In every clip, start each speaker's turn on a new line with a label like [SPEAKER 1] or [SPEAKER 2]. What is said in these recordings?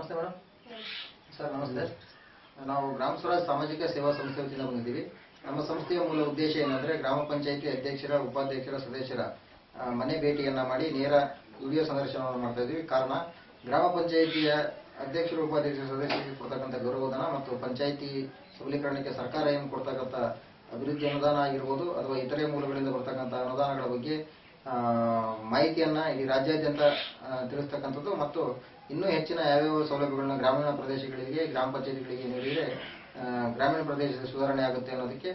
[SPEAKER 1] ನಮಸ್ತೆ madam. Sir ನಮಸ್ತೆ. ನಾವು ಗ್ರಾಮ ಸ್ವರಾಜ್ ಸಾಮಾಜಿಕ ಸೇವಾ ಸಂಸ್ಥೆ ವತಿಯಿಂದ ಬಂದಿದ್ದೀವಿ. ನಮ್ಮ ಸಂಸ್ಥೆಯ ಮೂಲ ಉದ್ದೇಶ ಏನಂದರೆ ಗ್ರಾಮ ಪಂಚಾಯಿತಿ ಅಧ್ಯಕ್ಷರ, ಉಪಾಧ್ಯಕ್ಷರ, ಸದಸ್ಯರ ಮನೆ ಭೇಟಿಯನ್ನು ಮಾಡಿ ನೇರ ವಿಡಿಯೋ ಸಂದರ್ಶನವನ್ನು ಮಾಡ್ತಾ ಇದ್ದೀವಿ. ಕಾರಣ ಗ್ರಾಮ ಪಂಚಾಯಿತಿಯ ಅಧ್ಯಕ್ಷರು, ಉಪಾಧ್ಯಕ್ಷರು, ಸದಸ್ಯರಿಗೆ ಕೊಡ್ತಕ್ಕಂಥ ಗೌರವಧನ ಮತ್ತು ಪಂಚಾಯಿತಿ ಸಬಲೀಕರಣಕ್ಕೆ ಸರ್ಕಾರ ಏನು ಕೊಡ್ತಕ್ಕಂಥ ಅಭಿವೃದ್ಧಿ ಅನುದಾನ ಆಗಿರ್ಬೋದು ಅಥವಾ ಇತರೆ ಮೂಲಗಳಿಂದ ಬರ್ತಕ್ಕಂಥ ಅನುದಾನಗಳ ಬಗ್ಗೆ ಮಾಹಿತಿಯನ್ನು ಇಡೀ ರಾಜ್ಯಾದ್ಯಂತ ತಿಳಿಸ್ತಕ್ಕಂಥದ್ದು ಮತ್ತು ಇನ್ನೂ ಹೆಚ್ಚಿನ ಯಾವ್ಯಾವ ಸೌಲಭ್ಯಗಳನ್ನ ಗ್ರಾಮೀಣ ಪ್ರದೇಶಗಳಿಗೆ, ಗ್ರಾಮ ಪಂಚಾಯಿತಿಗಳಿಗೆ ನೀಡಿದರೆ ಗ್ರಾಮೀಣ ಪ್ರದೇಶದ ಸುಧಾರಣೆ ಆಗುತ್ತೆ ಅನ್ನೋದಕ್ಕೆ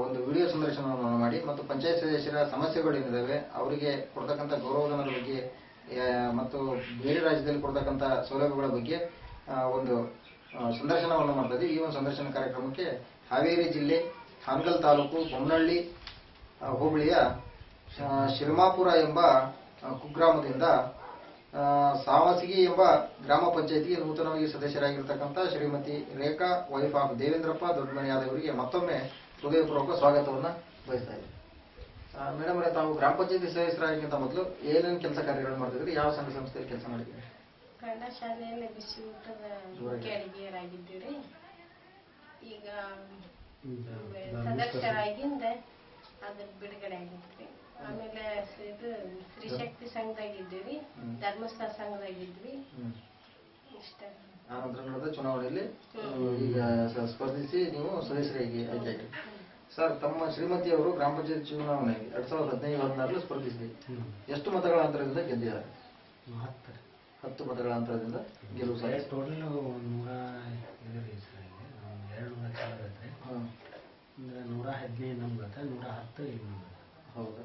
[SPEAKER 1] ಒಂದು ವಿಡಿಯೋ ಸಂದರ್ಶನವನ್ನು ಮಾಡಿ ಮತ್ತು ಪಂಚಾಯತ್ ಸದಸ್ಯರ ಸಮಸ್ಯೆಗಳೇನಿದ್ದಾವೆ ಅವರಿಗೆ ಕೊಡ್ತಕ್ಕಂಥ ಗೌರವಧನದ ಬಗ್ಗೆ ಮತ್ತು ಬೇರೆ ರಾಜ್ಯದಲ್ಲಿ ಕೊಡ್ತಕ್ಕಂಥ ಸೌಲಭ್ಯಗಳ ಬಗ್ಗೆ ಒಂದು ಸಂದರ್ಶನವನ್ನು ಮಾಡ್ತಾ ಇದ್ದೀವಿ. ಈ ಒಂದು ಸಂದರ್ಶನ ಕಾರ್ಯಕ್ರಮಕ್ಕೆ ಹಾವೇರಿ ಜಿಲ್ಲೆ ಹಾನಗಲ್ ತಾಲೂಕು ಬೊಮ್ಮನಹಳ್ಳಿ ಹೋಬಳಿಯ ಶಿರಮಾಪುರ ಎಂಬ ಕುಗ್ರಾಮದಿಂದ ಸಾವಸಿಗಿ ಎಂಬ ಗ್ರಾಮ ಪಂಚಾಯಿತಿಗೆ ನೂತನವಾಗಿ ಸದಸ್ಯರಾಗಿರ್ತಕ್ಕಂಥ ಶ್ರೀಮತಿ ರೇಖಾ, ವೈಫ್ ಆಫ್ ದೇವೇಂದ್ರಪ್ಪ ದೊಡ್ಡಮನೆಯಾದವರಿಗೆ ಮತ್ತೊಮ್ಮೆ ಹೃದಯಪೂರ್ವಕ ಸ್ವಾಗತವನ್ನು ಬಯಸ್ತಾ ಇದ್ದೀವಿ. ಮೇಡಮ್ ಅವರೇ, ತಾವು ಗ್ರಾಮ ಪಂಚಾಯಿತಿ ಸದಸ್ಯರಾಗಿಂತ ಮೊದಲು ಏನೇನು ಕೆಲಸ ಕಾರ್ಯಗಳು ಮಾಡ್ತಿದ್ರಿ? ಯಾವ ಸಂಘ ಸಂಸ್ಥೆಯಲ್ಲಿ ಕೆಲಸ ಮಾಡಿದ್ರಿ?
[SPEAKER 2] ಕನ್ನಡ ಶಾಲೆಯಲ್ಲಿ ಬಿಸಿ ಊಟದ ಮುಖ್ಯ ಅಡಿಗೆಯರಾಗಿದ್ದೀರಿ. ಈಗ ಸದಸ್ಯರಾಗಿಂದ ಅದ್ರ ಬಿಡುಗಡೆ ಆಗಿದ್ರಿ. ಆಮೇಲೆ ಇದು ಸ್ತ್ರೀಶಕ್ತಿ ಸಂಘದಾಗಿದ್ದೀವಿ, ಧರ್ಮಸ್ಥಳ ಸಂಘದಾಗಿದ್ವಿ. ಇಷ್ಟ
[SPEAKER 1] ಆನಂತರ ನಡೆದ ಚುನಾವಣೆಯಲ್ಲಿ ಈಗ ಸ್ಪರ್ಧಿಸಿ ನೀವು ಸದಸ್ಯರಾಗಿ ಆಯ್ಕೆ. ಸರ್, ತಮ್ಮ ಶ್ರೀಮತಿಯವರು ಗ್ರಾಮ ಪಂಚಾಯತ್ ಚುನಾವಣೆಗೆ 2015-16 ಸ್ಪರ್ಧಿಸಿದೆ. ಎಷ್ಟು ಮತಗಳ ಅಂತರದಿಂದ ಗೆದ್ದಿದ್ದಾರೆ? 10 ಮತಗಳ ಅಂತರದಿಂದ ಗೆಲುವು ಸಾಧ್ಯ.
[SPEAKER 3] ಟೋಟಲ್ 115 ನಮ್ಗೆ 110
[SPEAKER 1] ಹೌದಾ?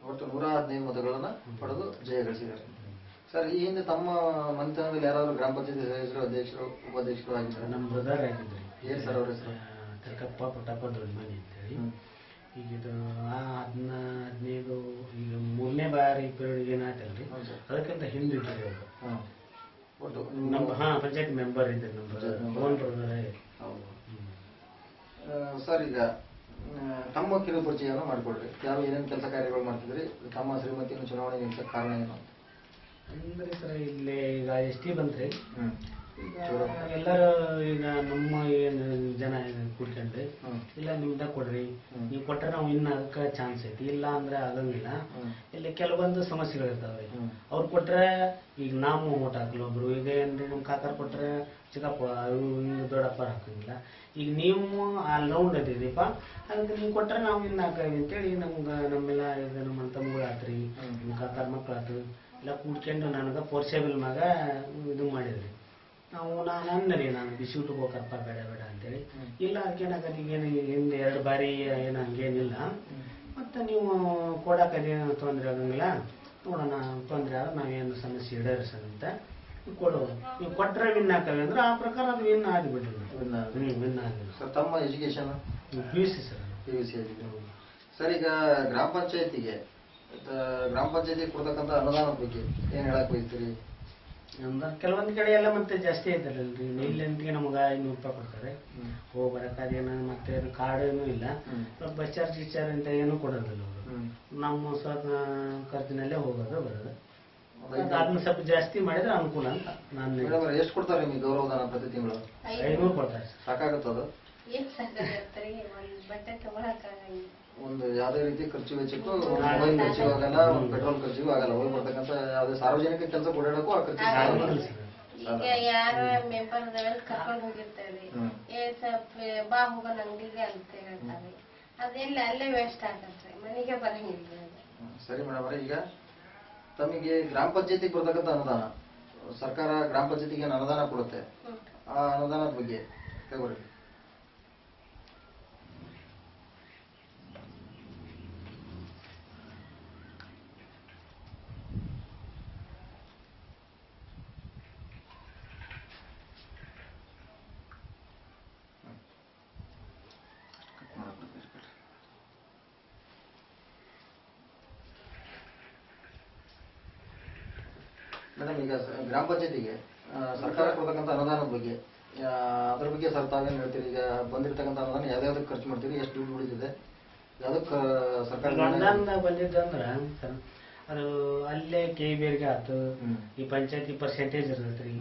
[SPEAKER 1] ಒಟ್ಟು 115 ಮತಗಳನ್ನು ಪಡೆದು ಜಯಗಳಿಸಿದ್ದಾರೆ. ಸರ್, ಈ ಹಿಂದೆ ತಮ್ಮ ಮನೆತನದಲ್ಲಿ ಯಾರಾದರೂ ಗ್ರಾಮ ಪಂಚಾಯತಿ ಸದಸ್ಯರು, ಅಧ್ಯಕ್ಷರು, ಉಪಾಧ್ಯಕ್ಷರು ಆಗಿದ್ದಾರೆ?
[SPEAKER 3] ನಮ್ಮ ಬ್ರದರ್ ಆಗಿದ್ರಿ.
[SPEAKER 1] ಏನು ಸರ್ ಅವ್ರ ಹೆಸರು?
[SPEAKER 3] ತರ್ಕಪ್ಪ ಪುಟ್ಟಪ್ಪ ದೊಡ್ಡಮನಿ ಅಂತೇಳಿ. ಈಗ ಇದು 15 ಈಗ 3ನೇ ಬಾರಿ ಪೀರಿಯಡ್ ಏನಾಯ್ತಲ್ರಿ, ಅದಕ್ಕಿಂತ ಹಿಂದೆ ಇದ್ರಿ ಅವರು.
[SPEAKER 1] ಒಟ್ಟು
[SPEAKER 3] ನಮ್ಮ ಪಂಚಾಯತ್ ಮೆಂಬರ್ ಇದ್ರಿ. ನಮ್ಮ ಬ್ರದರ್.
[SPEAKER 1] ಹೌದು ಸರ್. ಈಗ ತಮ್ಮ ಕಿರು ಪರಿಚಯವನ್ನು ಮಾಡಿಕೊಡ್ರಿ. ಯಾವ ಏನೇನು ಕೆಲಸ ಕಾರ್ಯಗಳು ಮಾಡ್ತಿದ್ರಿ? ತಮ್ಮ ಶ್ರೀಮತಿಯನ್ನು ಚುನಾವಣೆ ನಿಲ್ಸಕ್ಕೆ ಕಾರಣ ಏನು
[SPEAKER 3] ಅಂದ್ರೆ ಸರ್, ಇಲ್ಲಿ ಈಗ ಎಷ್ಟಿ ಬಂತ್ರಿ. ಈಗ ಎಲ್ಲರೂ ಈಗ ನಮ್ಮ ಏನು ಜನ ಕೂಡ್ಕೊಂಡ್ರಿ, ಇಲ್ಲ ನಿಮ್ದ ಕೊಡ್ರಿ, ನೀವು ಕೊಟ್ರೆ ನಾವು ಇನ್ನು ಅದಕ್ಕೆ ಚಾನ್ಸ್ ಐತಿ, ಇಲ್ಲ ಅಂದ್ರೆ ಆಗಂಗಿಲ್ಲ. ಇಲ್ಲಿ ಕೆಲವೊಂದು ಸಮಸ್ಯೆಗಳಿರ್ತಾವೆ. ಅವ್ರು ಕೊಟ್ರೆ ಈಗ ನಾವು ಓಟ್ ಹಾಕಲ್ಲ ಒಬ್ರು. ಈಗ ಏನ್ರಿ ನಮ್ಮ ಕಾಕರ್ ಕೊಟ್ರೆ ಚಿಕ್ಕಪ್ಪ, ಹಿಂಗೆ ದೊಡ್ಡಪ್ಪ ಹಾಕಂಗಿಲ್ಲ. ಈಗ ನೀವು ಆಲ್ರೌಂಡ್ ಅದಿರಿಪ್ಪ, ಅದಕ್ಕೆ ನೀವು ಕೊಟ್ರೆ ನಾವು ಇನ್ನು ಹಾಕವಿ ಅಂತೇಳಿ ನಮ್ಮೆಲ್ಲ ಇದು ನಮ್ಮ ತಮ್ಮಗಳು ಆತ್ರಿ, ನಿಮ್ಮ ಕಾಕರ ಮಕ್ಳು ಆತು ಎಲ್ಲ ಕೂಡ್ಕೊಂಡು ನನಗೆ ಪೋರ್ಸೇಬಲ್ ಮ್ಯಾಗ ಇದು ಮಾಡಿದ್ರಿ. ನಾನು ಅನ್ನರಿ, ನಾನು ಬಿಸಿ ಊಟಕ್ಕೆ ಹೋಗಪ್ಪ ಬೇಡ ಬೇಡ ಅಂತೇಳಿ. ಇಲ್ಲ ಅದಕ್ಕೇನಾಗತ್ತೆ, ಈಗೇನು ಹಿಂದೆ 2 ಬಾರಿ ಏನು ಹಂಗೇನಿಲ್ಲ. ಮತ್ತು ನೀವು ಕೊಡೋಕದೇನು ತೊಂದರೆ ಆಗಂಗಿಲ್ಲ, ನೋಡೋಣ ತೊಂದರೆ ಆದ್ರೆ ನಾವೇನು ಸಮಸ್ಯೆ ಈಡೇರಿಸೋದಂತ ಕೊಡೋದು. ನೀವು ಕೊಟ್ಟರೆ ವಿನ್ ಹಾಕವಿ ಅಂದ್ರೆ ಆ ಪ್ರಕಾರ ಅದು ವಿನ್ ಆಗಿಬಿಡ್ರಿ. ವಿನ್ ಆಗಿಲ್ಲ.
[SPEAKER 1] ಸರ್, ತಮ್ಮ education
[SPEAKER 3] PUC sir.
[SPEAKER 1] PUC education. Sir, ಈಗ ಗ್ರಾಮ ಪಂಚಾಯತಿಗೆ ಕೊಡ್ತಕ್ಕಂಥ ಅನುದಾನದ ಬಗ್ಗೆ ಏನು ಹೇಳಕ್ ಬಯಸ್ತೀರಿ?
[SPEAKER 3] ಕೆಲವೊಂದು ಕಡೆ ಎಲ್ಲ ಮತ್ತೆ ಜಾಸ್ತಿ ಐತಲ್ರಿ. ಇಲ್ಲಂತಿಗೆ ನಮ್ಗೆ 500 ರೂಪಾಯಿ ಕೊಡ್ತಾರೆ. ಹೋಗಿ ಬರೋಕ್ಕಾದೇನು, ಮತ್ತೆ ಕಾರ್ಡೇನು ಇಲ್ಲ. ಬಸ್ ಚಾರ್ಜ್ ಗಿಚಾರ್ಜ್ ಅಂತ ಏನು ಕೊಡೋದಿಲ್ಲ ಅವರು. ನಮ್ಮ ಖರ್ಚಿನಲ್ಲೇ ಹೋಗೋದು ಬರೋದು. ಅದನ್ನ ಸ್ವಲ್ಪ ಜಾಸ್ತಿ ಮಾಡಿದ್ರೆ ಅನುಕೂಲ ಅಂತ ನಾನು.
[SPEAKER 1] ಎಷ್ಟು ಕೊಡ್ತಾರೆ ನಿಮಗೆ ಗೌರವಧನ ಪ್ರತಿ ತಿಂಗಳು?
[SPEAKER 3] 500 ಕೊಡ್ತಾರೆ.
[SPEAKER 1] ಸಾಕಾಗುತ್ತದ?
[SPEAKER 2] ಬಟ್ಟೆ ತಗೊಳಕ್ಕಾಗಲ್ಲ.
[SPEAKER 1] ಒಂದು ಯಾವುದೇ ರೀತಿ ಖರ್ಚು ವೆಚ್ಚಕ್ಕೂ, ಮೊಬೈಲ್ ಖರ್ಚಿಗೂ ಆಗಲ್ಲ, ಒಂದು ಪೆಟ್ರೋಲ್ ಖರ್ಚಿಗೂ ಆಗಲ್ಲ. ಹೋಗಿ ಬರ್ತಕ್ಕಂಥ ಯಾವುದೇ ಸಾರ್ವಜನಿಕ ಕೆಲಸ ಕೊಡೋಕ್ಕೂ ಆ ಖರ್ಚು
[SPEAKER 2] ಈಗ ಯಾರ ಮೆಂಬರ್ ಕರ್ಕೊಂಡು ಹೋಗಿರ್ತಾರೆ, ಬಾ ಹೋಗೋಣ ಅಂಗಡಿಗೆ ಅಂತ ಹೇಳ್ತಾರೆ. ಅದೆಲ್ಲ ಅಲ್ಲೇ ವೇಸ್ಟ್ ಆಗತ್ತೆ, ಮನೆಗೆ ಬರಂಗಿಲ್ಲ.
[SPEAKER 1] ಸರಿ ಮೇಡಮ್ ಅವರೇ, ಈಗ ತಮಗೆ ಗ್ರಾಮ ಪಂಚಾಯತಿಗೆ ಬರ್ತಕ್ಕಂಥ ಅನುದಾನ, ಸರ್ಕಾರ ಗ್ರಾಮ ಪಂಚಾಯತಿಗೆ ಅನುದಾನ ಕೊಡುತ್ತೆ. ಆ ಅನುದಾನದ ಬಗ್ಗೆ ಹೇಳ್ರಿ. ಮೇಡಮ್, ಈಗ ಗ್ರಾಮ ಪಂಚಾಯತಿಗೆ ಸರ್ಕಾರ ಕೊಡ್ತಕ್ಕಂಥ ಅನುದಾನದ ಬಗ್ಗೆ ಅದ್ರ ಬಗ್ಗೆ ಸರ್ ತಾವೇನು ಹೇಳ್ತೀರಿ? ಈಗ ಬಂದಿರತಕ್ಕಂಥ ಅನುದಾನ ಯಾವ್ಯಾವ್ದಕ್ಕೆ ಖರ್ಚು ಮಾಡ್ತೀರಿ? ಎಷ್ಟು ದುಡ್ಡು ಉಳಿದಿದೆ? ಯಾವುದಕ್ಕೆ ಸರ್ಕಾರ
[SPEAKER 3] ಅನುದಾನ ಬಂದಿದ್ದಂದ್ರೆ ಅದು ಅಲ್ಲೇ KBRಗೆ ಆಯ್ತು ಈ ಪಂಚಾಯತಿ ಪರ್ಸೆಂಟೇಜ್ ಇರ್ತೈತ್ರಿ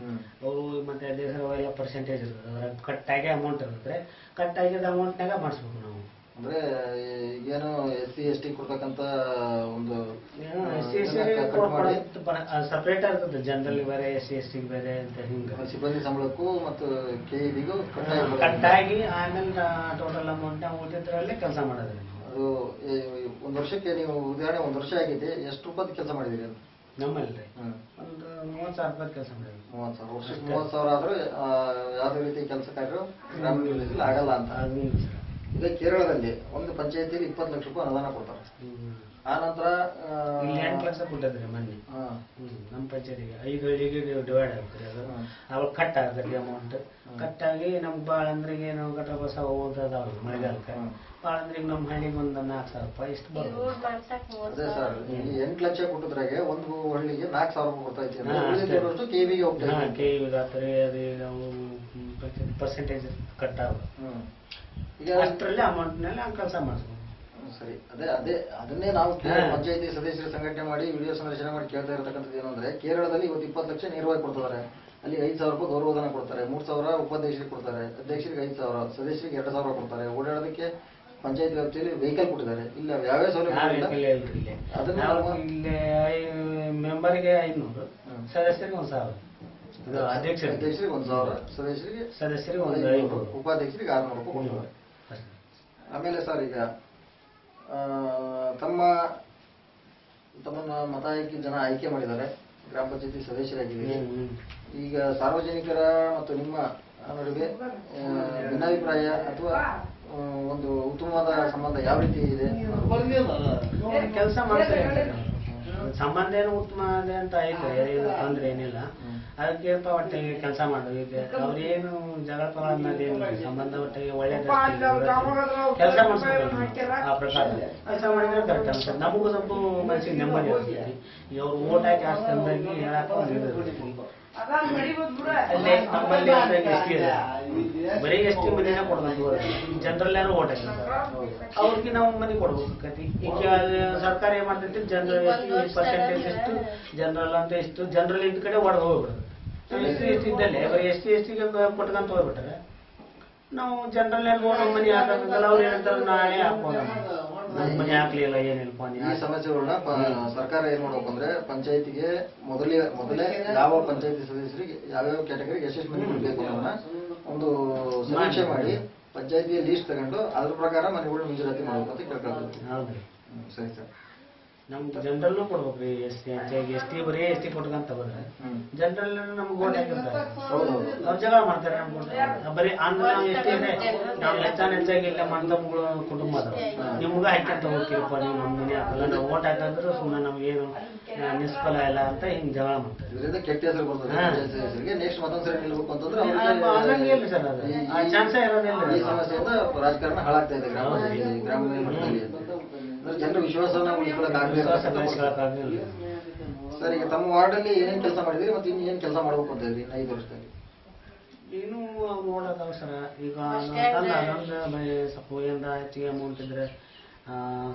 [SPEAKER 3] ಅವು ಮತ್ತೆ ದೇಶವೆಲ್ಲ ಪರ್ಸೆಂಟೇಜ್ ಇರ್ತದೆ ಅದ್ರಾಗ ಕಟ್ಟಾಗಿ ಅಮೌಂಟ್ ಇರ್ತೈತ್ರಿ ಕಟ್ಟಾಗಿದ್ದ ಅಮೌಂಟ್ನಾಗ ಮಾಡಿಸ್ಬೇಕು ನಾವು.
[SPEAKER 1] ಅಂದ್ರೆ ಈಗೇನು SC ST ಕೊಡ್ತಕ್ಕಂತ ಒಂದು
[SPEAKER 3] ಸಪ್ರೇಟ್ ಇರ್ತದೆ, ಜನರಲ್ ಬೇರೆ SC ST ಬೇರೆ ಅಂತ ಹಿಂಗ
[SPEAKER 1] ಸಿಬ್ಬಂದಿ ಸಂಬಳಕ್ಕೂ ಮತ್ತು KEBಗೂ
[SPEAKER 3] ಕಟ್ಟಾಗಿ ಆಮೇಲೆ ಟೋಟಲ್ ಅಮೌಂಟ್ ಉಳಿದಿದ್ರಲ್ಲೇ ಕೆಲಸ ಮಾಡೋದ್ರಿ.
[SPEAKER 1] ಅದು ಒಂದು ವರ್ಷಕ್ಕೆ ನೀವು ಉದಾಹರಣೆ 1 ವರ್ಷ ಆಗಿದೆ, ಎಷ್ಟು ರೂಪಾಯಿ ಕೆಲಸ ಮಾಡಿದಿರಿ ಅಂತ?
[SPEAKER 3] ನಮ್ಮಲ್ಲಿ ಒಂದು 30,000 ರೂಪಾಯಿ ಕೆಲಸ ಮಾಡಿದ್ವಿ.
[SPEAKER 1] 30,000 ವರ್ಷಕ್ಕೆ 30,000 ಆದ್ರೆ ಯಾವುದೇ ರೀತಿ ಕೆಲಸ ಕಾರ್ಯರು ಗ್ರಾಮೀಣ ಆಗಲ್ಲ ಅಂತ. ಇದೇ ಕೇರಳದಲ್ಲಿ ಒಂದು ಪಂಚಾಯತಿಯಲ್ಲಿ 20 ಲಕ್ಷ ರೂಪಾಯಿ ಅನುದಾನ ಕೊಡ್ತಾರೆ. ಆ ನಂತರ
[SPEAKER 3] 8 ಲಕ್ಷ ಕೊಟ್ಟಿದ್ರಿ ಮೊನ್ನೆ ನಮ್ಮ ಪಂಚಾಯತಿಗೆ 5 ಹಳ್ಳಿಗೆ ಡಿವೈಡ್ ಆಗ್ತದೆ. ಅದು ಅವಾಗ ಕಟ್ ಆಗ್ತದೆ ಅಮೌಂಟ್. ಕಟ್ಟಾಗಿ ನಮ್ಗೆ ಭಾಳ ಅಂದ್ರೆ ಏನು ಗಟ್ರ ಬಸ ಹೋಗೋದಾವ್ರಿ ಮಳೆಗಾಲಕ್ಕೆ ಭಾಳ ಅಂದ್ರೆ ಈಗ ನಮ್ಮ ಹಳ್ಳಿಗೆ ಒಂದು 4,000 ರೂಪಾಯಿ ಇಷ್ಟು ಬರ್ತದೆ.
[SPEAKER 1] ಅದೇ ಸರ್, 8 ಲಕ್ಷ ಕೊಟ್ಟಿದ್ರಾಗೆ ಒಂದು ಹಳ್ಳಿಗೆ 4,000 ರೂಪಾಯಿ ಕೊಡ್ತಾ ಇದ್ದೀವಿ. KEBಗೆ ಹೋಗ್ತಾ ಇದೆ.
[SPEAKER 3] KEBಗೆ ಆಗ್ತಾರೆ, ಅದು ಪರ್ಸೆಂಟೇಜ್ ಕಟ್ ಆಗ ಈಗ ಅಷ್ಟರಲ್ಲಿ ಅಮೌಂಟ್ನಲ್ಲಿ ಕೆಲಸ ಮಾಡಿಸ್ಬೋದು.
[SPEAKER 1] ಸರಿ, ಅದನ್ನೇ ನಾವು ಪಂಚಾಯತಿ ಸದಸ್ಯರ ಸಂಘಟನೆ ಮಾಡಿ ವಿಡಿಯೋ ಸಂದರ್ಶನ ಮಾಡಿ ಕೇಳ್ತಾ ಇರತಕ್ಕಂಥದ್ದು ಏನು ಅಂದ್ರೆ, ಕೇರಳದಲ್ಲಿ ಇವತ್ತು 20 ಲಕ್ಷ ನೇರವಾಗಿ ಕೊಡ್ತಿದ್ದಾರೆ. ಅಲ್ಲಿ 5,000 ರೂಪಾಯಿ ಗೌರವಧನ ಕೊಡ್ತಾರೆ, 3,000 ಉಪಾಧ್ಯಕ್ಷರಿಗೆ ಕೊಡ್ತಾರೆ, ಅಧ್ಯಕ್ಷರಿಗೆ 5,000, ಸದಸ್ಯರಿಗೆ 2,000 ಕೊಡ್ತಾರೆ. ಓಡಾಡೋದಕ್ಕೆ ಪಂಚಾಯತ್ ವ್ಯಾಪ್ತಿಯಲ್ಲಿ ವೆಹಿಕಲ್ ಕೊಟ್ಟಿದ್ದಾರೆ. ಇಲ್ಲ ಯಾವ್ಯಾವ ಸೌಲಭ್ಯ ಅದನ್ನ
[SPEAKER 3] ಮೆಂಬರ್ಗೆ 500, ಸದಸ್ಯರಿಗೆ 1,000,
[SPEAKER 1] ಅಧ್ಯಕ್ಷರಿಗೆ 1,000, ಸದಸ್ಯರಿಗೆ 500, ಉಪಾಧ್ಯಕ್ಷರಿಗೆ 600 ರೂಪಾಯಿ ಕೊಡ್ತಾರೆ. ಆಮೇಲೆ ಸರ್, ಈಗ ತಮ್ಮನ್ನ ಮತ ಹಾಕಿ ಜನ ಆಯ್ಕೆ ಮಾಡಿದ್ದಾರೆ, ಗ್ರಾಮ ಪಂಚಾಯತಿ ಸದಸ್ಯರಾಗಿದ್ದೀರಿ. ಈಗ ಸಾರ್ವಜನಿಕರ ಮತ್ತು ನಿಮ್ಮ ನಡುವೆ ಭಿನ್ನಾಭಿಪ್ರಾಯ ಅಥವಾ ಒಂದು ಉತ್ತಮವಾದ ಸಂಬಂಧ ಯಾವ ರೀತಿ ಇದೆ?
[SPEAKER 3] ಕೆಲಸ ಮಾಡ್ತಾರೆ, ಸಂಬಂಧ ಏನು ಉತ್ತಮ ಇದೆ ಅಂತ ಐತೆ, ಏನು ತೊಂದ್ರೆ ಏನಿಲ್ಲ. ಅದಕ್ಕಿಂತ ಒಟ್ಟಿಗೆ ಕೆಲಸ ಮಾಡೋದು. ಈಗ ಅವ್ರೇನು ಜಗಳ ಪಗಳ ಅನ್ನೋದೇನು ಸಂಬಂಧ ಒಟ್ಟಿಗೆ ಒಳ್ಳೆಯ ಕೆಲಸ ಮಾಡಿಸ್ಬೇಕು. ಆ ಪ್ರಕಾರ ಕೆಲಸ ಮಾಡಿದ್ರೆ ಕರೆಕ್ಟ್ ಅನ್ಸುತ್ತೆ. ನಮಗೂ ಸ್ವಲ್ಪ ಮನಸ್ಸಿಗೆ ನೆಮ್ಮದಿ ಇರ್ತದೆ. ಈಗ ಅವ್ರು ಓಟ್ ಹಾಕಿ ಅಷ್ಟು ಅಂದಾಗಿ ಹೇಳಕ್ಕೆ ಅಲ್ಲೇ ನಮ್ಮಲ್ಲಿ ಎಷ್ಟಿ ಇದೆ, ಬರೀ ಎಷ್ಟು ಮನೆನ ಕೊಡ್ಬೇಕು. ಜನರಲ್ ಯಾರು ಓಟ್ ಹಾಕಿರ್ತಾರೆ, ಅವ್ರಿಗೆ ನಾವು ಮನೆ ಕೊಡ್ಬೇಕತಿ. ಈಗ ಸರ್ಕಾರ ಏನ್ ಮಾಡ್ತೈತಿ, ಜನರಲ್ ಪರ್ಸೆಂಟೇಜ್ ಎಷ್ಟು, ಜನರಲ್ ಅಂತ ಎಷ್ಟು, ಜನರಲ್ ಇದ್ದ ಕಡೆ ಹೊಡೆದು ಹೋಗ್ಬಿಡೋದು. ಎಷ್ಟು ಇದ್ದಲ್ಲೇ ಬರೀ ST ಗೆ ಕೊಟ್ಕೊಂತ ಹೋಗ್ಬಿಟ್ರೆ ನಾವು ಜನರಲ್ ಮನೆ ಹಾಕಲ್ಲ. ಅವ್ರು ಹೇಳ್ತಾರೆ ನಾಳೆ ಹಾಕ್ಬೋದು, ನಮ್ಮ ಮನೆ ಹಾಕ್ಲಿಲ್ಲ ಏನಿಲ್ಪ.
[SPEAKER 1] ಈ ಸಮಸ್ಯೆಗಳನ್ನ ಸರ್ಕಾರ ಏನ್ ಮಾಡ್ಬೇಕು ಅಂದ್ರೆ, ಪಂಚಾಯತಿಗೆ ಮೊದಲೇ ಯಾವ ಪಂಚಾಯತಿ ಸದಸ್ಯರಿಗೆ ಯಾವ್ಯಾವ ಕ್ಯಾಟಗರಿಗೆ ಎಷ್ಟೆಷ್ಟು ಮನೆ ಕೊಡಬೇಕು ಅನ್ನೋದನ್ನ ಒಂದು ಸಮೀಕ್ಷೆ ಮಾಡಿ ಪಂಚಾಯತಿಯ ಲೀಸ್ಟ್ ತಗೊಂಡು ಅದ್ರ ಪ್ರಕಾರ ಮನೆಗಳು ಮಂಜೂರಾತಿ ಮಾಡ್ಬೇಕು ಅಂತ ಕೇಳ್ಕೊಳ್ತೀವಿ.
[SPEAKER 3] ಹೌದ್ರಿ,
[SPEAKER 1] ಸರಿ ಸರ್.
[SPEAKER 3] ನಮ್ಗೆ ಜನರಲ್ನು ಕೊಡ್ಬೇಕ್ರಿ. ST ಬರೀ ST ಕೊಟ್ಕೊಂತ ಹೋದ್ರೆ ಜನರಲ್ ನಮ್ಗೆ ಓಟ್ ಹಾಕಿರ್ತಾರೆ, ಅವ್ರು ಜಗಳ ಮಾಡ್ತಾರೆ. ನಮ್ಗೆ ಬರೀ ಅಂದ್ರೆ ನಾವು ಎಷ್ಟೇ ಇದೆ, ನಾವು ಹೆಚ್ಚಾಗಿ ಇಲ್ಲ ಮಂದಮ್ಗಳು ಕುಟುಂಬ ಅದ, ನಿಮ್ಗ ಹಾಕ್ಯಂತ ಹೋಗ್ತಿರಪ್ಪ, ನೀವು ನಮ್ಮ ಮನೆ ಹಾಕಲ್ಲ, ನಾವು ಓಟ್ ಹಾಕಿದ್ರು ಸುಮ್ಮನೆ ನಮ್ಗೇನು ನಿಷ್ಫಲ ಇಲ್ಲ ಅಂತ ಹಿಂಗ್ ಜಗಳ ಮಾಡ್ತಾರೆ.
[SPEAKER 1] ಇದರಿಂದ ಕೆಟ್ಟ ಹೆಸರು ಬರ್ತದೆ. ನೆಕ್ಸ್ಟ್ ಮತ್ತೊಂದ್ಸರಿ ನಿಲ್ಬೇಕು ಅಂತಂದ್ರೆ
[SPEAKER 3] ಇಲ್ಲ ಸರ್, ಅದು ಆ ಚಾನ್ಸೇ ಇರೋದಿಲ್ಲ.
[SPEAKER 1] ಈ ಸಮಸ್ಯೆಯಿಂದ ರಾಜಕಾರಣ ಹಾಳಾಗ್ತಾ ಇದೆ ಗ್ರಾಮ ಮಟ್ಟದಲ್ಲಿ. ಜನರ ವಿಶ್ವಾಸನ ಉಳಿಸ್ಕೊಳ್ಳೋಕ್ಕಾಗಲಿಲ್ಲ. ಸರ್, ಈಗ ತಮ್ಮ ವಾರ್ಡಲ್ಲಿ ಏನೇನು ಕೆಲಸ ಮಾಡಿದ್ರಿ ಮತ್ತು ಇನ್ನು ಏನು ಕೆಲಸ ಮಾಡ್ಬೇಕು ಅಂತ ಇದ್ರಿ 5 ವರ್ಷದಲ್ಲಿ?
[SPEAKER 3] ಏನು ನೋಡೋದು ಅವಸರ. ಈಗ ಸ್ವಲ್ಪ ಏನಾರ ಹೆಚ್ಚಿಗೆ ಅಮೌಂಟ್ ಇದ್ರೆ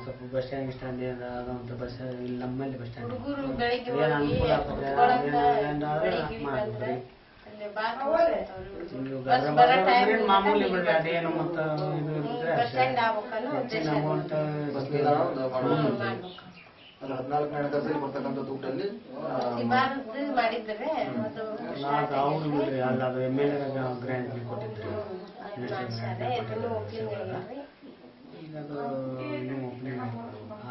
[SPEAKER 3] ಸ್ವಲ್ಪ ಬಸ್ ಸ್ಟ್ಯಾಂಡ್ ಅದಂತ ಬಸ್ ಇಲ್ಲಿ ನಮ್ಮಲ್ಲಿ ಬಸ್ ಸ್ಟ್ಯಾಂಡ್ ಏನು ಅನುಕೂಲ ಆಗ್ತದೆ ಮಾಡಿದ್ರಿ. ಮಾಮೂಲಿ ಬಿಡ್ರಿ, ಅದೇನು ಮತ್ತು ಇದು ಇದ್ರೆ ಹೆಚ್ಚಿನ ಅಮೌಂಟ್
[SPEAKER 1] ಅದು 14ನೇ ಹಣಕಾಸಲ್ಲಿ ಬರ್ತಕ್ಕಂಥ ದುಡ್ಡಲ್ಲಿ
[SPEAKER 3] ಅವ್ರು ಬಿಡ್ರಿ, ಅಲ್ಲ ಅದು MLA ಗ್ರ್ಯಾಂಟ್ ಕೊಟ್ಟಿದ್ರಿ. ಈಗ ಅದು ಇನ್ನೂ ಓಪನಿಂಗ್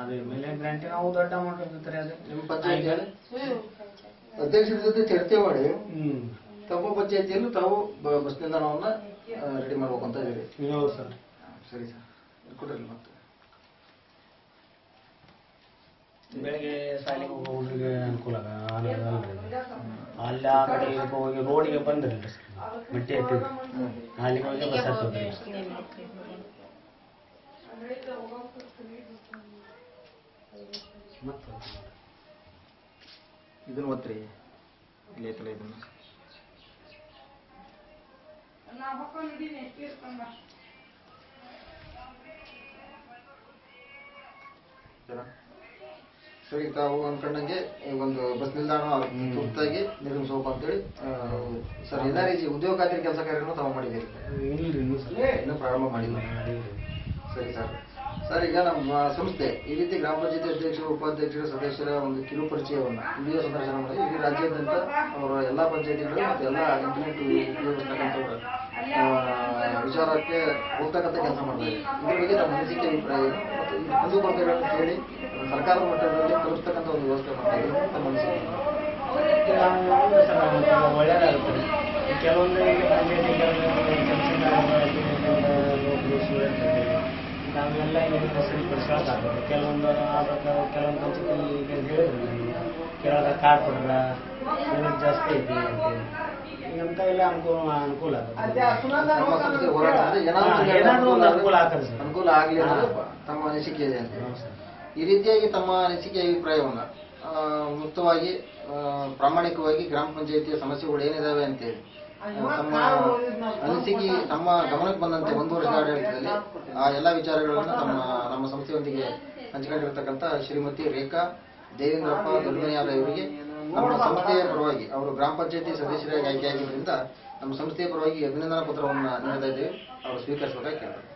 [SPEAKER 3] ಅದು MLA ಗ್ರ್ಯಾಂಟ್ ನಾವು ದೊಡ್ಡ ಅಮೌಂಟ್ ಇರ್ತಾರೆ. ಅದು
[SPEAKER 1] ನಿಮ್ಮ ಪಂಚಾಯತಿಯಲ್ಲಿ ಅಧ್ಯಕ್ಷರ ಜೊತೆ ಚರ್ಚೆ ಮಾಡಿ ತಮ್ಮ ಪಂಚಾಯತಿಯಲ್ಲೂ ತಾವು ಬಸ್ ನಿಲ್ದಾಣವನ್ನ ರೆಡಿ ಮಾಡ್ಬೇಕು ಅಂತ ಇದ್ದೀರಿ?
[SPEAKER 3] ಹೌದು ಸರ್.
[SPEAKER 1] ಸರಿ ಸರ್, ಕೊಡ್ರಿ. ಮತ್ತೆ
[SPEAKER 3] ಬೆಳಗ್ಗೆ ಶಾಲೆಗೆ ಹೋಗೋ ಹುಡುಗರಿಗೆ ಅನುಕೂಲ ಅಲ್ಲಿ ಆ ಕಡೆ ಹೋಗಿ ರೋಡಿಗೆ ಬಂದ್ರಲ್ರಿ ಮಟ್ಟಿ ಎತ್ತಿದ್ರು, ಅಲ್ಲಿಗೆ ಹೋಗಿ ಬಸ್ ಹತ್ತದ್ರಿ.
[SPEAKER 1] ಇದನ್ನ ಒತ್ರಿ, ಇಲ್ಲಿ ಐತಲ್ಲ ಇದನ್ನ ಜನ ಸರಿ, ತಾವು ಅನ್ಕೊಂಡಂಗೆ ಈ ಒಂದು ಬಸ್ ನಿಲ್ದಾಣ ತುರ್ತಾಗಿ ನಿರ್ಮಿಸಬೇಕು ಅಂತೇಳಿ ಸರ್, ಎಲ್ಲ ರೀತಿ ಉದ್ಯೋಗ ಖಾತ್ರಿ ಕೆಲಸ ಕಾರ್ಯಗಳನ್ನು ತಾವು ಮಾಡಿದ್ದೀರಿ? ಇನ್ನೂ ಪ್ರಾರಂಭ ಮಾಡಿಲ್ಲ. ಸರಿ ಸರ್, ಈಗ ನಮ್ಮ ಸಂಸ್ಥೆ ಈ ರೀತಿ ಗ್ರಾಮ ಪಂಚಾಯತಿ ಅಧ್ಯಕ್ಷರು, ಉಪಾಧ್ಯಕ್ಷರ, ಸದಸ್ಯರ ಒಂದು ಕಿರು ಪರಿಚಯವನ್ನು ವಿಡಿಯೋ ಸಂದರ್ಶನ ಮಾಡಿ ಇಡೀ ರಾಜ್ಯಾದ್ಯಂತ ಅವರ ಎಲ್ಲ ಪಂಚಾಯತಿಗಳು ಮತ್ತು ಎಲ್ಲ ಇಂಟರ್ನೆಟ್ ಉಪಯೋಗಿಸ್ತಕ್ಕಂಥವ್ರ ವಿಚಾರಕ್ಕೆ ಹೋಗ್ತಕ್ಕಂಥ ಕೆಲಸ ಮಾಡ್ತಾರೆ. ಇದ್ರ ಬಗ್ಗೆ ನಮ್ಮ ಅನಿಸಿಕೆ ಅಭಿಪ್ರಾಯ ಏನು ಮತ್ತು ಈ ಕುಂದುಕೊರತೆಗಳನ್ನು ಕೇಳಿ ಸರ್ಕಾರದ ಮಟ್ಟದಲ್ಲಿ ತಲುಪಿಸ್ತಕ್ಕಂಥ ಒಂದು ವ್ಯವಸ್ಥೆ ಮಾಡ್ತಾ ಇದ್ದಾರೆ. ನಮ್ಮ ಅನಿಸಿಕೆ
[SPEAKER 3] ಒಳ್ಳೆಯದಾಗುತ್ತೆ. ಕೆಲವೊಂದು ನಾವೆಲ್ಲ ಸರಿಪಡಿಸ್ಕೊಳ್ಳೋಕ್ಕಾಗುತ್ತೆ. ಕೆಲವೊಂದು ಕೆಲವೊಂದು ಪಂಚಾಯತಿ ಈಗ ಹೇಳಿದ್ರು, ಕೆಲವೊಂದು ಕಾರ್ಡ್ ಕೊಡ್ರ ಪೇಮೆಂಟ್ ಜಾಸ್ತಿ ಐತಿ ಅಂತೇಳಿ ಈಗಂತ ಎಲ್ಲ ಅನುಕೂಲ ಆಗುತ್ತೆ.
[SPEAKER 1] ನಮ್ಮ ಸಂಸ್ಥೆ ಹೋರಾಟ
[SPEAKER 3] ಏನಾದರೂ ಒಂದು ಅನುಕೂಲ ಆಗ್ತದೆ ಸರ್.
[SPEAKER 1] ಅನುಕೂಲ ಆಗಲಿ ಅನ್ನೋದು ತಮ್ಮ ಅನಿಸಿಕೆ ಇದೆ ಅಂತ. ಈ ರೀತಿಯಾಗಿ ತಮ್ಮ ಅನಿಸಿಕೆ ಅಭಿಪ್ರಾಯವನ್ನು ಮುಕ್ತವಾಗಿ ಪ್ರಾಮಾಣಿಕವಾಗಿ ಗ್ರಾಮ ಪಂಚಾಯತಿಯ ಸಮಸ್ಯೆಗಳು ಏನಿದಾವೆ ಅಂತೇಳಿ ತಮ್ಮ ಅನಿಸಿಕೆ ತಮ್ಮ ಗಮನಕ್ಕೆ ಬಂದಂತೆ 1 ವರ್ಷದ ಆಡಳಿತದಲ್ಲಿ ಆ ಎಲ್ಲ ವಿಚಾರಗಳನ್ನು ನಮ್ಮ ಸಂಸ್ಥೆಯೊಂದಿಗೆ ಹಂಚಿಕೊಂಡಿರ್ತಕ್ಕಂಥ ಶ್ರೀಮತಿ ರೇಖಾ ದೇವೇಂದ್ರಪ್ಪ ದೊಡ್ಡಮನೆಯಾದ ಇವರಿಗೆ ನಮ್ಮ ಸಂಸ್ಥೆಯ ಪರವಾಗಿ, ಅವರು ಗ್ರಾಮ ಪಂಚಾಯತಿ ಸದಸ್ಯರಾಗಿ ಆಯ್ಕೆಯಾಗಿದ್ದರಿಂದ ನಮ್ಮ ಸಂಸ್ಥೆಯ ಪರವಾಗಿ ಅಭಿನಂದನಾ ಪತ್ರವನ್ನು ನೀಡ್ತಾ ಇದ್ದೇವೆ. ಅವರು ಸ್ವೀಕರಿಸಬೇಕಾಗಿ ಕೇಳ್ತಾರೆ.